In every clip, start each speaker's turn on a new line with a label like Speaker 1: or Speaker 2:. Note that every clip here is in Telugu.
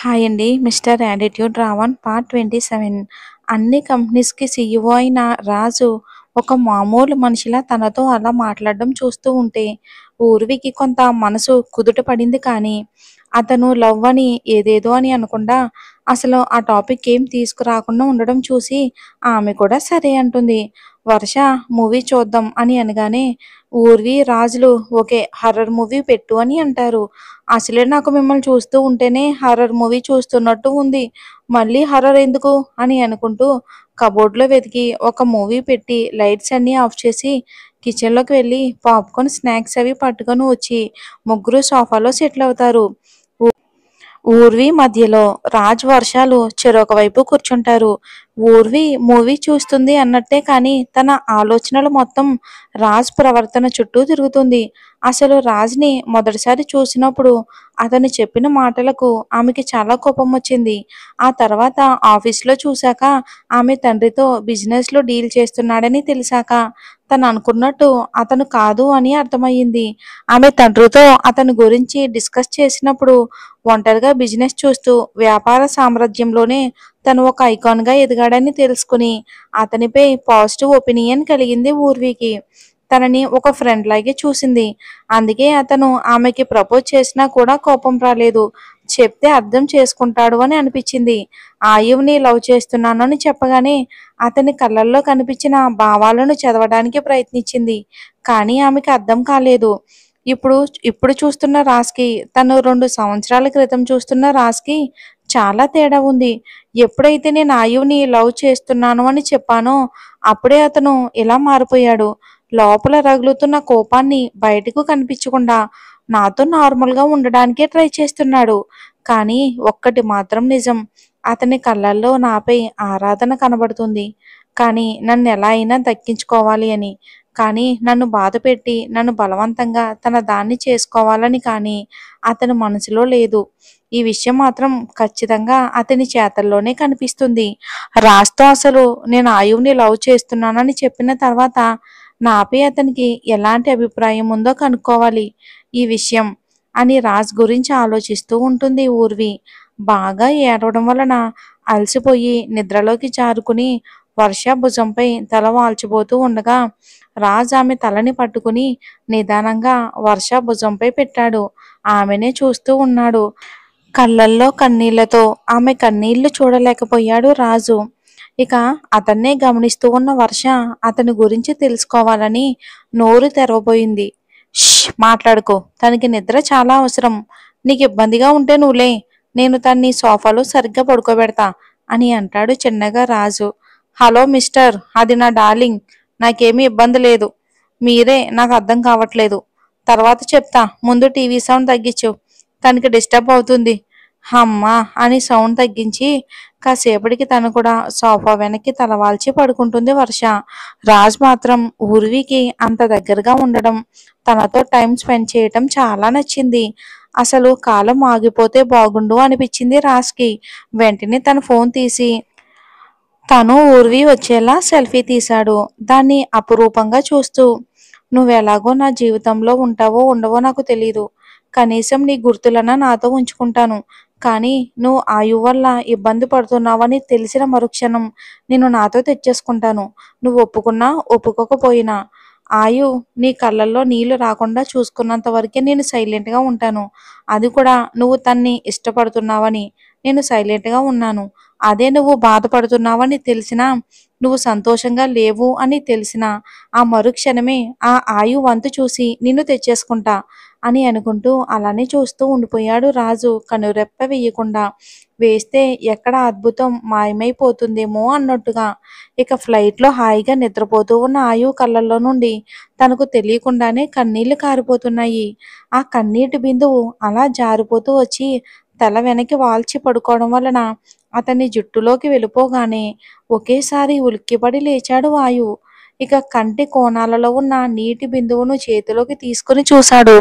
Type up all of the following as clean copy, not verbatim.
Speaker 1: హాయ్ అండి. Mister attitude Ravan part 27. అన్ని కంపెనీస్‌కి సీఈఓ అయిన రాజు ఒక మామూలు మనిషిలా తనతో అలా మాట్లాడడం చూస్తూ ఉంటే ఊర్వికి కొంత మనసు కుదుట పడింది. కానీ అతను లవ్ అని ఏదేదో అని అనకుండా అసలు ఆ టాపిక్ ఏం తీసుకురాకుండా ఉండడం చూసి ఆమె కూడా సరే అంటుంది. వర్ష మూవీ చూద్దాం అని అనగానే ఊర్వి, రాజులు ఓకే హారర్ మూవీ పెట్టు అని అంటారు. అసలే నాకు మిమ్మల్ని చూస్తూ ఉంటేనే హారర్ మూవీ చూస్తున్నట్టు ఉంది. మళ్ళీ హారర్ ఎందుకు అని అనుకుంటూ కబోర్డ్‌లో వెతికి ఒక మూవీ పెట్టి లైట్స్ అన్నీ ఆఫ్ చేసి కిచెన్‌లోకి వెళ్ళి పాప్‌కార్న్, స్నాక్స్ అవి పట్టుకొని వచ్చి ముగ్గురు సోఫాలో సెటిల్ అవుతారు. ఊర్వి మధ్యలో, రాజ్, వర్షాలు చెరొక వైపు కూర్చుంటారు. ఊర్వి మూవీ చూస్తుంది అన్నట్టే కానీ తన ఆలోచనలు మొత్తం రాజ్ ప్రవర్తన చుట్టూ తిరుగుతుంది. అసలు రాజ్‌ని మొదటిసారి చూసినప్పుడు అతను చెప్పిన మాటలకు ఆమెకి చాలా కోపం వచ్చింది. ఆ తర్వాత ఆఫీస్‌లో చూశాక, ఆమె తండ్రితో బిజినెస్‌లో డీల్ చేస్తున్నాడని తెలిసాక తను అనుకున్నట్టు అతను కాదు అని అర్థమయ్యింది. ఆమె తండ్రితో అతని గురించి డిస్కస్ చేసినప్పుడు ఒంటరిగా బిజినెస్ చూస్తూ వ్యాపార సామ్రాజ్యంలోనే తను ఒక ఐకాన్‌గా ఎదిగాడని తెలుసుకుని అతనిపై పాజిటివ్ ఒపీనియన్ కలిగింది ఊర్వికి. తనని ఒక ఫ్రెండ్ లాగే చూసింది. అందుకే అతను ఆమెకి ప్రపోజ్ చేసినా కూడా కోపం రాలేదు. చెప్తే అర్థం చేసుకుంటాడు అని అనిపించింది. ఆయువుని లవ్ చేస్తున్నాను అని చెప్పగానే అతని కళ్ళల్లో కనిపించిన భావాలను చదవడానికి ప్రయత్నించింది. కానీ ఆమెకి అర్థం కాలేదు. ఇప్పుడు ఇప్పుడు చూస్తున్న రాజ్‌కి, తను 2 సంవత్సరాల క్రితం చూస్తున్న రాజ్‌కి చాలా తేడా ఉంది. ఎప్పుడైతే నేను ఆయువుని లవ్ చేస్తున్నాను అని చెప్పానో అప్పుడే అతను ఇలా మారిపోయాడు. లోపల రగులుతున్న కోపాన్ని బయటకు కనిపించకుండా నాతో నార్మల్‌గా ఉండడానికే ట్రై చేస్తున్నాడు. కానీ ఒక్కటి మాత్రం నిజం. అతని కళ్ళల్లో నాపై ఆరాధన కనబడుతుంది. కానీ నన్నెలా అయినా దక్కించుకోవాలి అని. కానీ నన్ను బాధపెట్టి, నన్ను బలవంతంగా తన దాన్ని చేసుకోవాలని కానీ అతని మనసులో లేదు. ఈ విషయం మాత్రం ఖచ్చితంగా అతని చేతల్లోనే కనిపిస్తుంది. రాజ్‌తో అసలు నేను ఆయువుని లవ్ చేస్తున్నానని చెప్పిన తర్వాత నాపై అతనికి ఎలాంటి అభిప్రాయం ఉందో కనుక్కోవాలి ఈ విషయం అని రాజ్ గురించి ఆలోచిస్తూ ఉంటుంది ఊర్వి. బాగా ఏడవడం వలన అలసిపోయి నిద్రలోకి జారుకుని వర్ష భుజంపై తల వాల్చిపోతూ ఉండగా రాజ్ ఆమె తలని పట్టుకుని నిదానంగా వర్ష భుజంపై పెట్టాడు. ఆమెనే చూస్తూ ఉన్నాడు. కళ్ళల్లో కన్నీళ్లతో. ఆమె కన్నీళ్లు చూడలేకపోయాడు రాజు. ఇక అతన్నే గమనిస్తూ ఉన్న వర్ష అతని గురించి తెలుసుకోవాలని నోరు తెరవబోయింది. ష్ మాట్లాడుకో. తనకి నిద్ర చాలా అవసరం. నీకు ఇబ్బందిగా ఉంటే నువ్వులే. నేను తన్ని సోఫాలో సరిగ్గా పడుకోబెడతా అని అంటాడు చిన్నగా రాజు. హలో మిస్టర్, అది నా డార్లింగ్. నాకేమీ ఇబ్బంది లేదు. మీరే నాకు అర్థం కావట్లేదు. తర్వాత చెప్తా. ముందు టీవీ సౌండ్ తగ్గించు. తనకి డిస్టర్బ్ అవుతుంది. హమ్మా అని సౌండ్ తగ్గించి కాసేపటికి తను కూడా సోఫా వెనక్కి తలవాల్చి పడుకుంటుంది వర్ష. రాజ్ మాత్రం ఊర్వికి అంత దగ్గరగా ఉండడం, తనతో టైం స్పెండ్ చేయటం చాలా నచ్చింది. అసలు కాలం ఆగిపోతే బాగుండు అనిపించింది రాజ్కి. వెంటనే తన ఫోన్ తీసి తను ఊర్వి వచ్చేలా సెల్ఫీ తీశాడు. దాన్ని అపురూపంగా చూస్తూ, నువ్వెలాగో నా జీవితంలో ఉంటావో ఉండవో నాకు తెలీదు. కనీసం నీ గుర్తులన్నా నాతో ఉంచుకుంటాను. కానీ నువ్వు ఆయువు వల్ల ఇబ్బంది పడుతున్నావని తెలిసిన మరుక్షణం నిన్ను నాతో తెచ్చేసుకుంటాను. నువ్వు ఒప్పుకున్నా ఒప్పుకోకపోయినా. ఆయు నీ కళ్ళల్లో నీళ్లు రాకుండా చూసుకున్నంత వరకే నేను సైలెంట్గా ఉంటాను. అది కూడా నువ్వు తన్ని ఇష్టపడుతున్నావని నేను సైలెంట్గా ఉన్నాను. అదే నువ్వు బాధపడుతున్నావని తెలిసినా, నువ్వు సంతోషంగా లేవు అని తెలిసినా ఆ మరుక్షణమే ఆ ఆయు వంతు చూసి నిన్ను తెచ్చేసుకుంటా అని అనుకుంటూ అలానే చూస్తూ ఉండిపోయాడు రాజు కనురెప్ప వేయకుండా. వేస్తే ఎక్కడ అద్భుతం మాయమైపోతుందేమో అన్నట్టుగా. ఇక ఫ్లైట్లో హాయిగా నిద్రపోతూ ఉన్న ఆయు కళ్ళల్లో నుండి తనకు తెలియకుండానే కన్నీళ్లు కారిపోతున్నాయి. ఆ కన్నీటి బిందువు అలా జారిపోతూ వచ్చి తల వెనక్కి వాల్చి పడుకోవడం వలన అతని జుట్టులోకి వెళ్ళిపోగానే ఒకేసారి ఉలిక్కిపడి లేచాడు వాయు. ఇక కంటి కోణాలలో ఉన్న నీటి బిందువును చేతిలోకి తీసుకుని చూశాడు.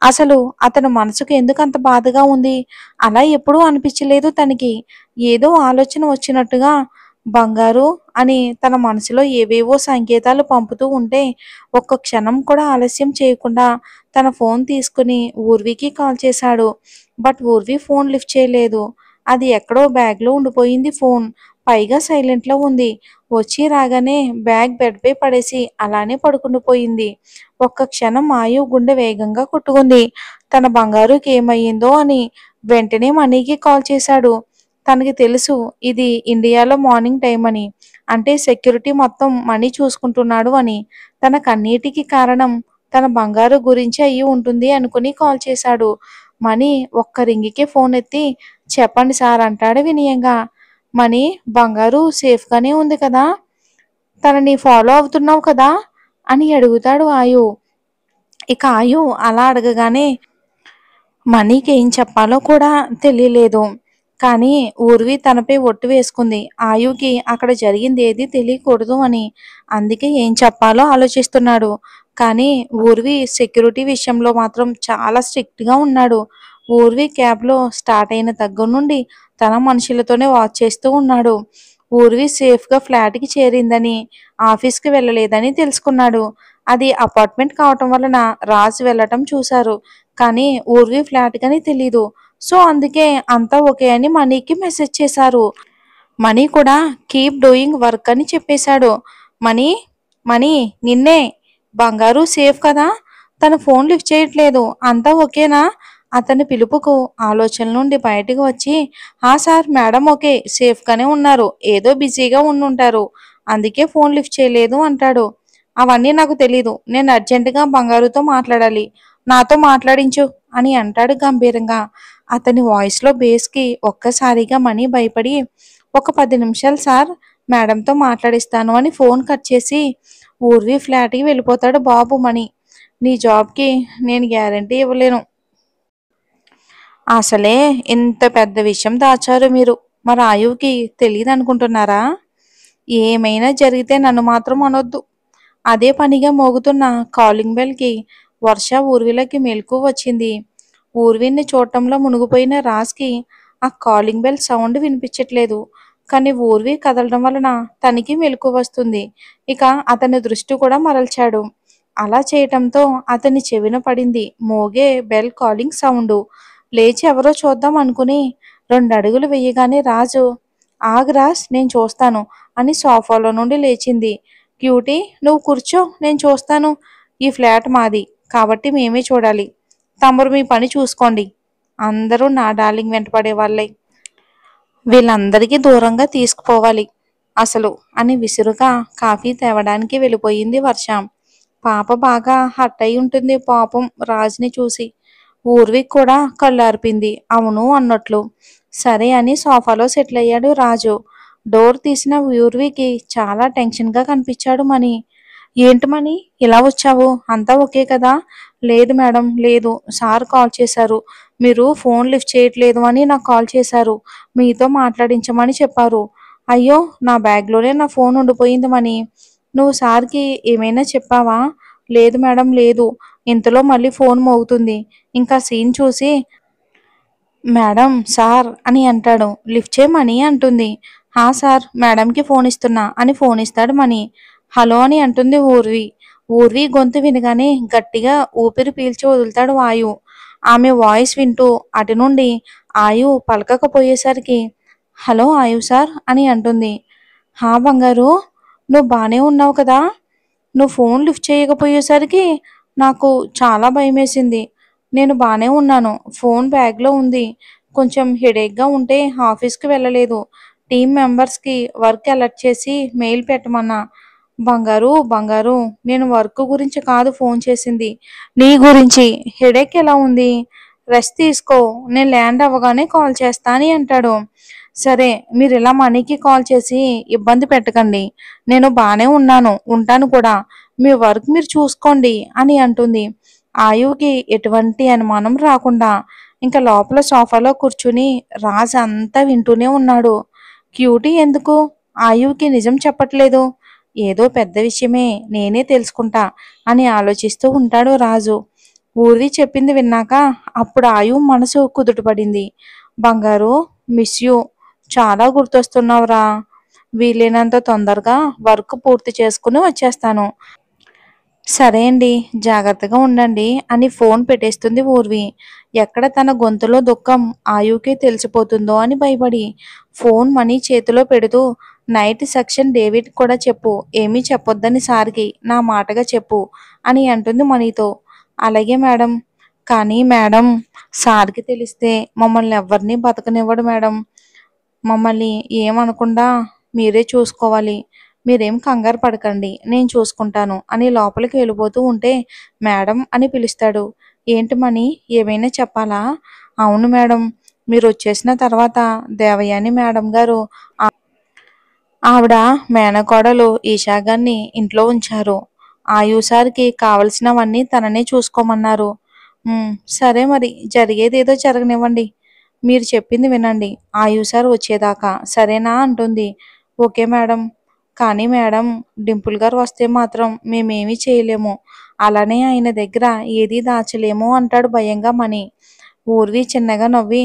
Speaker 1: అసలు అతని మనసుకు ఎందుకు అంత బాధగా ఉంది? అలా ఎప్పుడూ అనిపించలేదు తనకి. ఏదో ఆలోచన వచ్చినట్టుగా బంగారు అని తన మనసులో ఏవేవో సంకేతాలు పంపుతూ ఉంటే ఒక్క క్షణం కూడా ఆలస్యం చేయకుండా తన ఫోన్ తీసుకుని ఊర్వికి కాల్ చేశాడు. బట్ ఊర్వి ఫోన్ లిఫ్ట్ చేయలేదు. అది ఎక్కడో బ్యాగ్లో ఉండిపోయింది ఫోన్. పైగా సైలెంట్లో ఉంది. వచ్చి రాగానే బ్యాగ్ బెడ్పై పడేసి అలానే పడుకుండిపోయింది. ఒక్క క్షణం ఆయు గుండె వేగంగా కొట్టుకుంది. తన బంగారుకి ఏమయ్యిందో అని వెంటనే మనీకి కాల్ చేశాడు. తనకి తెలుసు ఇది ఇండియాలో మార్నింగ్ టైం అని. అంటే సెక్యూరిటీ మొత్తం మనీ చూసుకుంటున్నాడు అని. తన కన్నీటికి కారణం తన బంగారు గురించి అయ్యి ఉంటుంది అనుకుని కాల్ చేశాడు. మనీ ఒక్క రింగికే ఫోన్ ఎత్తి చెప్పండి సార్ అంటాడు వినయంగా. మనీ బంగారు సేఫ్గానే ఉంది కదా, తనని ఫాలో అవుతున్నావు కదా అని అడుగుతాడు ఆయు. ఇక ఆయు అలా అడగగానే మనీకి ఏం చెప్పాలో కూడా తెలియలేదు. కానీ ఊర్వి తనపై ఒట్టు వేసుకుంది ఆయుకి అక్కడ జరిగింది ఏది తెలియకూడదు అని. అందుకే ఏం చెప్పాలో ఆలోచిస్తున్నాడు. కానీ ఊర్వి సెక్యూరిటీ విషయంలో మాత్రం చాలా స్ట్రిక్ట్గా ఉన్నాడు. ఊర్వి క్యాబ్లో స్టార్ట్ అయిన దగ్గర నుండి తన మనుషులతోనే వాచ్ చేస్తూ ఉన్నాడు. ఊర్వి సేఫ్గా ఫ్లాట్కి చేరిందని, ఆఫీస్కి వెళ్ళలేదని తెలుసుకున్నాడు. అది అపార్ట్మెంట్ కావటం వలన రాజు వెళ్ళటం చూశారు. కానీ ఊర్వి ఫ్లాట్ కని తెలీదు. సో అందుకే అంతా ఓకే అని మనీకి మెసేజ్ చేశారు. మనీ కూడా కీప్ డూయింగ్ వర్క్ అని చెప్పేశాడు. మనీ మనీ నిన్నే, బంగారు సేఫ్ కదా, తన ఫోన్ లిఫ్ట్ చేయట్లేదు, అంతా ఓకేనా, అతని పిలుపుకు ఆలోచన నుండి బయటకు వచ్చి సార్ మేడం ఓకే సేఫ్గానే ఉన్నారు, ఏదో బిజీగా ఉండుంటారు అందుకే ఫోన్ లిఫ్ట్ చేయలేదు అంటాడు. అవన్నీ నాకు తెలీదు, నేను అర్జెంటుగా బంగారుతో మాట్లాడాలి, నాతో మాట్లాడించు అని అంటాడు గంభీరంగా. అతని వాయిస్లో బేస్కి ఒక్కసారిగా మనీ భయపడి ఒక 10 నిమిషాలు సార్ మేడంతో మాట్లాడిస్తాను అని ఫోన్ కట్ చేసి ఊర్వి ఫ్లాట్కి వెళ్ళిపోతాడు. బాబు మనీ, నీ జాబ్కి నేను గ్యారంటీ ఇవ్వలేను. అసలే ఇంత పెద్ద విషయం దాచారు మీరు, మరి ఆయువుకి తెలియదు అనుకుంటున్నారా? ఏమైనా జరిగితే నన్ను మాత్రం అనొద్దు. అదే పనిగా మోగుతున్న కాలింగ్ బెల్కి వర్ష ఊర్విలకి మెలకు వచ్చింది. ఊర్విని చూడటంలో మునిగిపోయిన రాజ్కి ఆ కాలింగ్ బెల్ సౌండ్ వినిపించట్లేదు. కానీ ఊర్వి కదలడం వలన తనకి మెలకు వస్తుంది. ఇక అతని దృష్టి కూడా మరల్చాడు. అలా చేయటంతో అతని చెవిన పడింది మోగే బెల్ కాలింగ్ సౌండ్. లేచి ఎవరో చూద్దాం అనుకుని 2 అడుగులు వేయగానే రాజు ఆగు రాజ్ నేను చూస్తాను అని సోఫాలో నుండి లేచింది. క్యూటీ నువ్వు కూర్చో నేను చూస్తాను, ఈ ఫ్లాట్ మాది కాబట్టి మేమే చూడాలి, తమరు మీ పని చూసుకోండి, అందరూ నా డార్లింగ్ వెంట పడే వాళ్ళే, వీళ్ళందరికీ దూరంగా తీసుకుపోవాలి అసలు అని విసురుగా కాఫీ తేవడానికి వెళ్ళిపోయింది వర్ష. పాప బాగా హట్ అయి ఉంటుంది పాపం రాజుని చూసి. ఊర్విక్ కూడా కళ్ళార్పింది అవును అన్నట్లు. సరే అని సోఫాలో సెటిల్ అయ్యాడు రాజు. డోర్ తీసిన ఊర్వికి చాలా టెన్షన్గా కనిపించాడు మనీ. ఏంటి మనీ ఇలా వచ్చావు, అంతా ఓకే కదా? లేదు మేడం లేదు, సార్ కాల్ చేశారు, మీరు ఫోన్ లిఫ్ట్ చేయట్లేదు అని నాకు కాల్ చేశారు, మీతో మాట్లాడించమని చెప్పారు. అయ్యో నా బ్యాగ్లోనే నా ఫోన్ ఉండిపోయింది మనీ, నువ్వు సార్కి ఏమైనా చెప్పావా? లేదు మేడం లేదు. ఇంతలో మళ్ళీ ఫోన్ మోగుతుంది. ఇంకా సీన్ చూసి మేడం సార్ అని అంటాడు. లిఫ్ట్ చేయమని అంటుంది. సార్ మేడంకి ఫోన్ ఇస్తున్నా అని ఫోన్ ఇస్తాడు మనీ. హలో అని అంటుంది ఊర్వి. ఊర్వి గొంతు వినగానే గట్టిగా ఊపిరి పీల్చి వదులుతాడు ఆయు. ఆమె వాయిస్ వింటూ అటు నుండి ఆయు పలకకపోయేసరికి హలో ఆయు సార్ అని అంటుంది. బంగారు నువ్వు బాగానే ఉన్నావు కదా, నువ్వు ఫోన్ లిఫ్ట్ చేయకపోయేసరికి నాకు చాలా భయమేసింది. నేను బాగానే ఉన్నాను, ఫోన్ బ్యాగ్లో ఉంది, కొంచెం హెడేక్గా ఉంటే ఆఫీస్కి వెళ్ళలేదు, టీం మెంబర్స్కి వర్క్ అలర్ట్ చేసి మెయిల్ పెట్టమన్నా. బంగారు బంగారు నేను వర్క్ గురించి కాదు ఫోన్ చేసింది, నీ గురించి. హెడేక్ ఎలా ఉంది, రెస్ట్ తీసుకో, నేను ల్యాండ్ అవ్వగానే కాల్ చేస్తా అని అంటాడు. సరే మీరు ఇలా మనీకి కాల్ చేసి ఇబ్బంది పెట్టకండి, నేను బాగానే ఉన్నాను ఉంటాను కూడా, మీ వర్క్ మీరు చూసుకోండి అని అంటుంది. ఆయువుకి ఎటువంటి అనుమానం రాకుండా ఇంకా లోపల సోఫాలో కూర్చుని రాజు అంతా వింటూనే ఉన్నాడు. క్యూటీ ఎందుకు ఆయువుకి నిజం చెప్పట్లేదు, ఏదో పెద్ద విషయమే నేనే తెలుసుకుంటా అని ఆలోచిస్తూ ఉంటాడు రాజు. ఊర్వి చెప్పింది విన్నాక అప్పుడు ఆయువు మనసు కుదుటపడింది. బంగారు మిస్ యూ, చాలా గుర్తొస్తున్నావురా, వీలైనంత తొందరగా వర్క్ పూర్తి చేసుకుని వచ్చేస్తాను. సరే అండి. జాగ్రత్తగా ఉండండి అని ఫోన్ పెట్టేస్తుంది ఊర్వి. ఎక్కడ తన గొంతులో దుఃఖం ఆయువుకి తెలిసిపోతుందో అని భయపడి, ఫోన్ మనీ చేతిలో పెడుతూ నైట్ సెక్షన్ డేవిడ్ కూడా చెప్పు. ఏమీ చెప్పొద్దని సార్‌కి నా మాటగా చెప్పు అని అంటుంది మనీతో. అలాగే మేడం. కానీ మేడం సార్‌కి తెలిస్తే మమ్మల్ని ఎవ్వరిని బతకనివ్వడు మేడం. మమ్మల్ని ఏమనకుండా మీరే చూసుకోవాలి. మీరేం కంగారు పడకండి. నేను చూసుకుంటాను అని లోపలికి వెళ్ళిపోతూ ఉంటే, మేడం అని పిలుస్తాడు. ఏంటి మనీ ఏమైనా చెప్పాలా? అవును మేడం. మీరొచ్చేసిన తర్వాత దేవయాని మేడం గారు ఆవిడ మేనకోడలు ఈషా గారిని ఇంట్లో ఉంచారు. ఆయుషారికి కావలసినవన్నీ తననే చూసుకోమన్నారు. సరే మరి జరిగేదేదో జరగనివ్వండి. మీరు చెప్పింది వినండి. ఆయుషారు వచ్చేదాకా సరేనా అంటుంది. Okay madam. కానీ మేడం డింపుల్ గారు వస్తే మాత్రం మేమేమీ చేయలేము. అలానే ఆయన దగ్గర ఏదీ దాచలేము అంటాడు భయంగా మణి. ఊర్వి చిన్నగా నవ్వి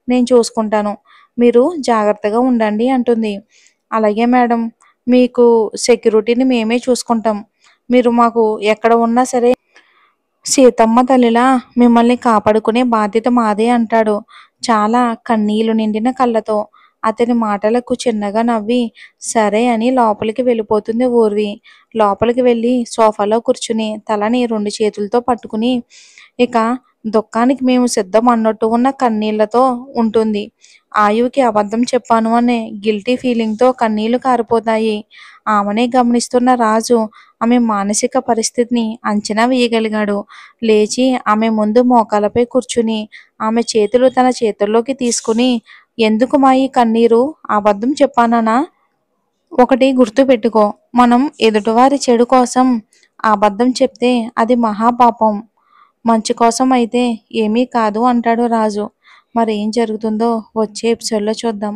Speaker 1: నేను చూసుకుంటాను. మీరు జాగ్రత్తగా ఉండండి అంటుంది. అలాగే మేడం. మీకు సెక్యూరిటీని మేమే చూసుకుంటాం. మీరు మాకు ఎక్కడ ఉన్నా సరే సీతమ్మ తల్లిలా మిమ్మల్ని కాపాడుకునే బాధ్యత మాదే అంటాడు. చాలా కన్నీళ్లు నిండిన కళ్ళతో. అతని మాటలకు చిన్నగా నవ్వి సరే అని లోపలికి వెళ్ళిపోతుంది ఊర్వి. లోపలికి వెళ్ళి సోఫాలో కూర్చుని తలని 2 చేతులతో పట్టుకుని ఇక దుఃఖానికి మేము సిద్ధం అన్నట్టు ఉన్న కన్నీళ్లతో ఉంటుంది. ఆయువుకి అబద్ధం చెప్పాను అనే గిల్టీ ఫీలింగ్‌తో కన్నీళ్లు కారిపోతాయి. ఆమెనే గమనిస్తున్న రాజు ఆమె మానసిక పరిస్థితిని అంచనా వేయగలిగాడు. లేచి ఆమె ముందు మోకాళ్ళపై కూర్చుని ఆమె చేతులు తన చేతుల్లోకి తీసుకుని ఎందుకు మా ఈ కన్నీరు? అబద్ధం చెప్పాననా? ఒకటి గుర్తుపెట్టుకో. మనం ఎదుటివారి చెడు కోసం అబద్ధం చెప్తే అది మహాపాపం. మంచి కోసం అయితే ఏమీ కాదు అంటాడు రాజు. మరేం జరుగుతుందో వచ్చే ఎపిసోడ్‌లో చూద్దాం.